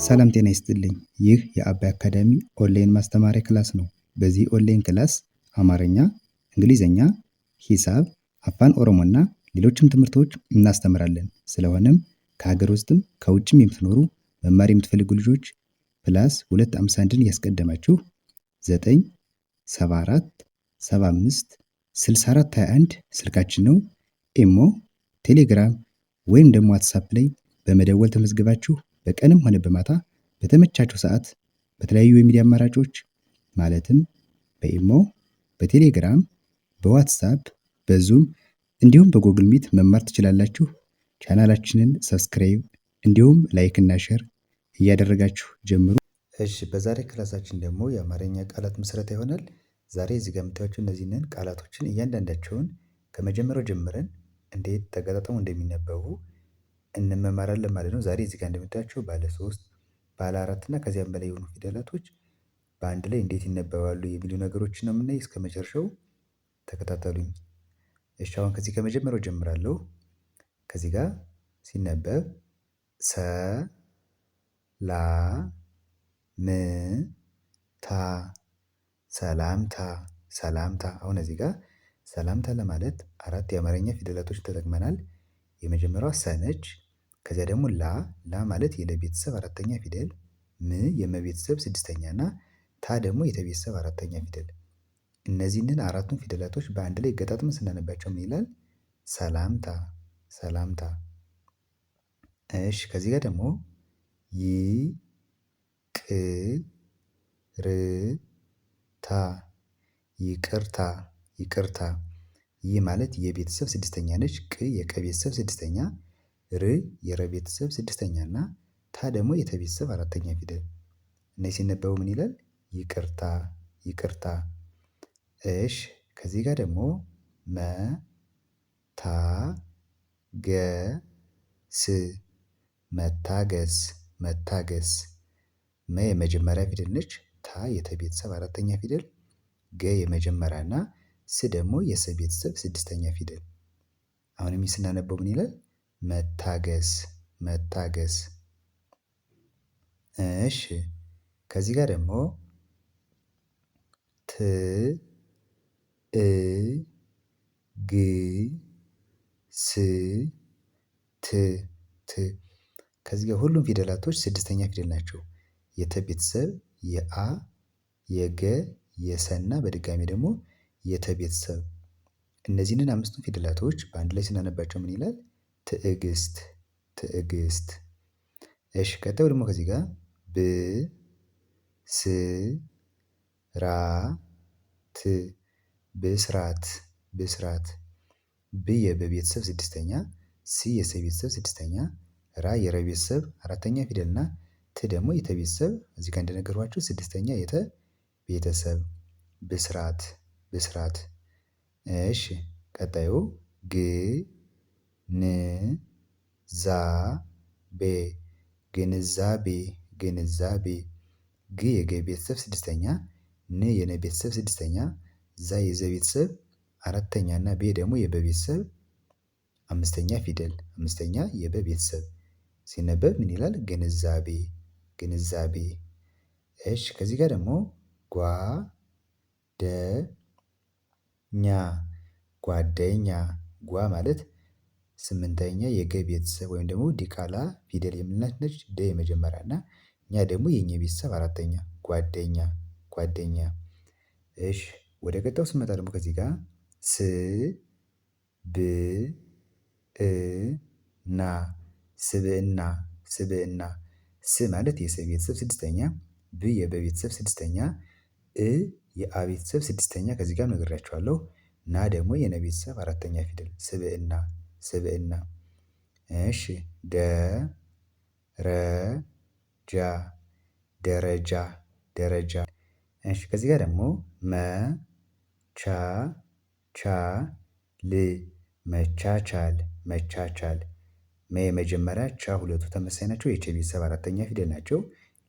ሰላም ጤና ይስጥልኝ። ይህ የአባይ አካዳሚ ኦንላይን ማስተማሪያ ክላስ ነው። በዚህ ኦንላይን ክላስ አማርኛ፣ እንግሊዝኛ፣ ሂሳብ፣ አፋን ኦሮሞና ሌሎችም ትምህርቶች እናስተምራለን። ስለሆነም ከሀገር ውስጥም ከውጭም የምትኖሩ መማር የምትፈልጉ ልጆች ፕላስ 251ን ያስቀደማችሁ 974 75 6421 ስልካችን ነው። ኢሞ፣ ቴሌግራም ወይም ደግሞ ዋትሳፕ ላይ በመደወል ተመዝግባችሁ በቀንም ሆነ በማታ በተመቻችሁ ሰዓት በተለያዩ የሚዲያ አማራጮች ማለትም በኢሞ፣ በቴሌግራም፣ በዋትሳፕ፣ በዙም እንዲሁም በጎግል ሚት መማር ትችላላችሁ። ቻናላችንን ሰብስክራይብ እንዲሁም ላይክ እና ሼር እያደረጋችሁ ጀምሩ። እሺ፣ በዛሬ ክላሳችን ደግሞ የአማርኛ ቃላት ምስረታ ይሆናል። ዛሬ እዚህ ጋር የምታዩቸው እነዚህን ቃላቶችን እያንዳንዳቸውን ከመጀመሪያው ጀምረን እንዴት ተገጣጥመው እንደሚነበቡ እንመማራለን ማለት ነው። ዛሬ እዚህ ጋር እንደምታዩቸው ባለ 3 ባለ 4 እና ከዚያም በላይ የሆኑ ፊደላቶች በአንድ ላይ እንዴት ይነበባሉ የሚሉ ነገሮችን ነው የምናይ። እስከ መጨረሻው ተከታተሉኝ። እሺ፣ አሁን ከዚህ ከመጀመሪያው ጀምራለሁ። ከዚህ ጋር ሲነበብ ሰ ላ ም ታ ሰላምታ ሰላምታ። አሁን እዚህ ጋር ሰላምታ ለማለት 4 የአማርኛ ፊደላቶች ተጠቅመናል። የመጀመሪያዋ ሰ ነች። ከዚያ ደግሞ ላ ማለት የለቤተሰብ 4ኛ ፊደል፣ ም የመቤተሰብ 6ኛ እና ታ ደግሞ የተቤተሰብ 4ኛ ፊደል። እነዚህን አራቱን ፊደላቶች በአንድ ላይ ገጣጥመን ስናነባቸው ምን ይላል? ሰላምታ ሰላምታ። እሺ፣ ከዚህ ጋር ደግሞ ይ ቅ ር ታ ይቅርታ ይቅርታ። ይህ ማለት የቤተሰብ 6ኛ ነች። ቅ የቀ ቤተሰብ 6ኛ፣ ር የረ ቤተሰብ 6ኛ እና ታ ደግሞ የተቤተሰብ 4ኛ ፊደል። እነዚህ ሲነበቡ ምን ይላል? ይቅርታ ይቅርታ። እሺ፣ ከዚህ ጋር ደግሞ መ ታ ገ ስ መታገስ መታገስ። መ የመጀመሪያ ፊደል ነች። ታ የተቤተሰብ 4ኛ ፊደል፣ ገ የመጀመሪያ እና ስ ደግሞ የሰ ቤተሰብ 6ኛ ፊደል። አሁንም ስናነበው ምን ይላል? መታገስ መታገስ። እሺ፣ ከዚህ ጋር ደግሞ ት እ ግ ስ ት ት። ከዚህ ጋር ሁሉም ፊደላቶች 6ኛ ፊደል ናቸው። የተ ቤተሰብ፣ የአ፣ የገ፣ የሰና በድጋሚ ደግሞ የተ ቤተሰብ። እነዚህን 5ቱን ፊደላቶች በአንድ ላይ ስናነባቸው ምን ይላል? ትዕግስት ትዕግስት። እሺ፣ ቀጣዩ ደግሞ ከዚህ ጋር ብ ስ ራ ት ብስራት ብስራት። ብ የበቤተሰብ 6ኛ፣ ስ የሰ ቤተሰብ 6ኛ፣ ራ የረ ቤተሰብ 4ኛ ፊደል እና ት ደግሞ የተቤተሰብ እዚህ ጋር እንደነገርኳችሁ 6ኛ የተ ቤተሰብ። ብስራት ብስራት። እሺ፣ ቀጣዩ ግ ን ዛ ቤ ግንዛቤ ግንዛቤ። ግ የገ ቤተሰብ 6ኛ፣ ን የነ ቤተሰብ 6ኛ፣ ዛ የዘ ቤተሰብ 4ኛ እና ቤ ደግሞ የበ ቤተሰብ 5ኛ ፊደል 5ኛ የበ ቤተሰብ። ሲነበብ ምን ይላል? ግንዛቤ ግንዛቤ። እሺ፣ ከዚህ ጋር ደግሞ ጓ ደ ኛ ጓደኛ። ጓ ማለት 8ኛ የገ ቤተሰብ ወይም ደግሞ ዲቃላ ፊደል የምንላት ነች። ደ የመጀመሪያ እና ኛ ደግሞ የኘ ቤተሰብ 4ኛ ጓደኛ ጓደኛ። እሺ፣ ወደ ቀጣዩ ስንመጣ ደግሞ ከዚህ ጋር ስ ብ እ ና ስብዕና ስብዕና። ስ ማለት የሰ ቤተሰብ 6ኛ፣ ብ የበ ቤተሰብ 6ኛ፣ እ የአ ቤተሰብ 6ኛ ከዚህ ጋር ነግሬያችኋለሁ። እና ደግሞ የነ ቤተሰብ 4ኛ ፊደል ስብዕና ስብዕና። እሺ፣ ደ ረ ጃ ደረጃ ደረጃ። እሺ፣ ከዚህ ጋር ደግሞ መ ቻ ቻ ል መቻቻል መቻቻል። መ የመጀመሪያ፣ ቻ ሁለቱ ተመሳሳይ ናቸው። የቸ ቤተሰብ 4ኛ ፊደል ናቸው።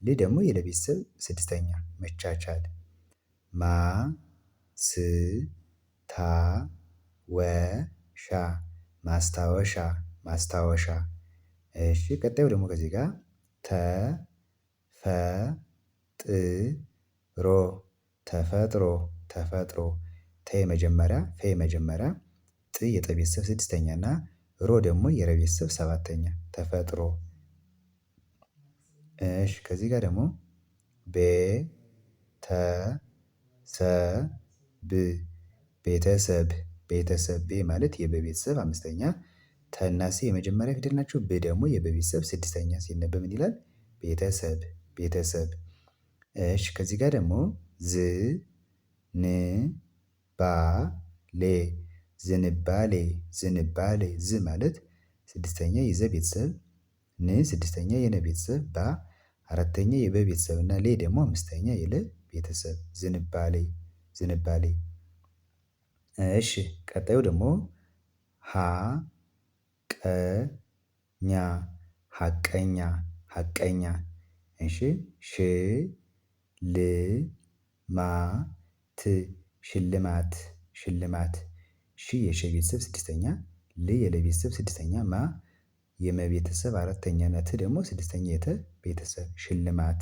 ል ደግሞ የለ ቤተሰብ 6ኛ መቻቻል። ማ ስ ታ ወ ሻ ማስታወሻ ማስታወሻ። እሺ፣ ቀጣዩ ደግሞ ከዚህ ጋር ተ ፈጥሮ ተፈጥሮ ተፈጥሮ ተ የመጀመሪያ ፈ የመጀመሪያ ጥ የጠ ቤተሰብ ስድስተኛ እና ሮ ደግሞ የረ ቤተሰብ ሰባተኛ ተፈጥሮ። እሺ ከዚህ ጋር ደግሞ ቤ ተ ሰ ብ ቤተሰብ ቤተሰብ ቤ ማለት የበ ቤተሰብ አምስተኛ ተ እና ስ የመጀመሪያ ፊደል ናቸው። ብ ደግሞ የበ ቤተሰብ ስድስተኛ ሲነበብ ምን ይላል? ቤተሰብ ቤተሰብ። እሺ ከዚህ ጋር ደግሞ ዝ ን ባ ሌ ዝንባሌ ዝንባሌ ዝ ማለት ስድስተኛ የዘ ቤተሰብ ን ስድስተኛ የነ ቤተሰብ ባ አራተኛ የበ ቤተሰብ እና ሌ ደግሞ አምስተኛ የለ ቤተሰብ ዝንባሌ ዝንባሌ። እሺ ቀጣዩ ደግሞ ሀ ቀ ኛ ሀቀኛ ሀቀኛ። እሺ ሽ ል ማ ት ሽልማት ሽልማት ሺ የሸ ቤተሰብ ስድስተኛ ል የለ ቤተሰብ ስድስተኛ ማ የመ ቤተሰብ አራተኛ እና ት ደግሞ ስድስተኛ የተ ቤተሰብ ሽልማት።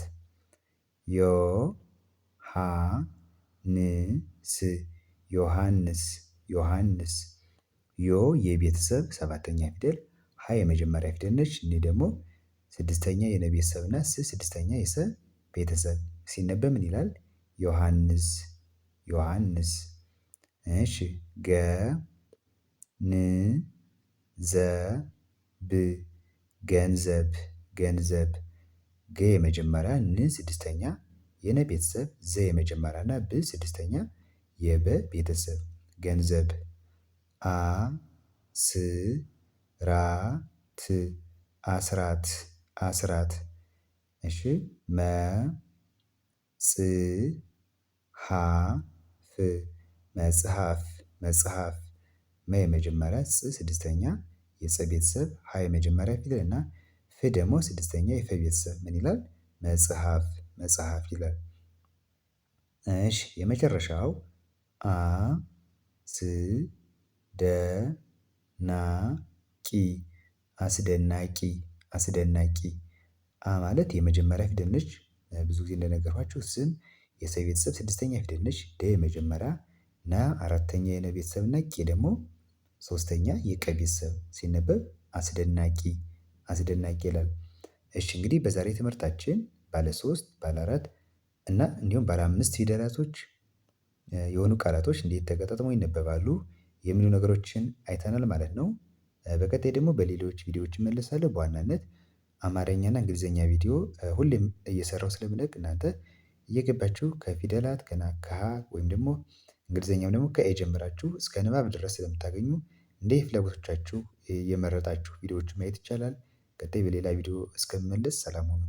ዮ ሃ ን ስ ዮሐንስ ዮሐንስ ዮ የቤተሰብ ሰባተኛ ፊደል ሀ የመጀመሪያ ፊደል ነች። እኒ ደግሞ ስድስተኛ የነ ቤተሰብ እና ስ ስድስተኛ የሰ ቤተሰብ ሲነበብ ምን ይላል? ዮሐንስ ዮሐንስ። እሺ ገ ን ዘ ብ ገንዘብ ገንዘብ ገ የመጀመሪያ ን ስድስተኛ የነ ቤተሰብ ዘ የመጀመሪያ እና ብ ስድስተኛ የበ ቤተሰብ ገንዘብ። አ ስ ራ ት አስራት አስራት። እሺ መ ጽ ሐ ፍ መጽሐፍ መጽሐፍ መ የመጀመሪያ ጽ ስድስተኛ የጸ ቤተሰብ ሀ የመጀመሪያ ፊደል እና ፍ ደግሞ ስድስተኛ የፈ ቤተሰብ ምን ይላል? መጽሐፍ መጽሐፍ ይላል። እሺ የመጨረሻው አ ስ ደ ና ቂ አስደናቂ አስደናቂ። አ ማለት የመጀመሪያ ፊደል ነች። ብዙ ጊዜ እንደነገርኳችሁ ስም የሰ ቤተሰብ ስድስተኛ ፊደል ነች። ደ የመጀመሪያ ና አራተኛ የነ ቤተሰብ እና ቂ ደግሞ ሶስተኛ የቀ ቤተሰብ ሲነበብ አስደናቂ አስደናቂ ይላል። እሺ እንግዲህ በዛሬ ትምህርታችን ባለ 3 ባለ 4 እና እንዲሁም ባለ 5 ፊደላቶች የሆኑ ቃላቶች እንዴት ተገጣጥመው ይነበባሉ የሚሉ ነገሮችን አይተናል ማለት ነው። በቀጣይ ደግሞ በሌሎች ቪዲዮዎች እመለሳለሁ። በዋናነት አማርኛና እንግሊዘኛ ቪዲዮ ሁሌም እየሰራሁ ስለምለቅ እናንተ እየገባችሁ ከፊደላት ገና ከሀ ወይም ደግሞ እንግሊዘኛም ደግሞ ከኤ ጀምራችሁ እስከ ንባብ ድረስ ስለምታገኙ እንደ ፍላጎቶቻችሁ እየመረጣችሁ ቪዲዮዎችን ማየት ይቻላል። ቀጣይ በሌላ ቪዲዮ እስከምመለስ ሰላም ሁኑ።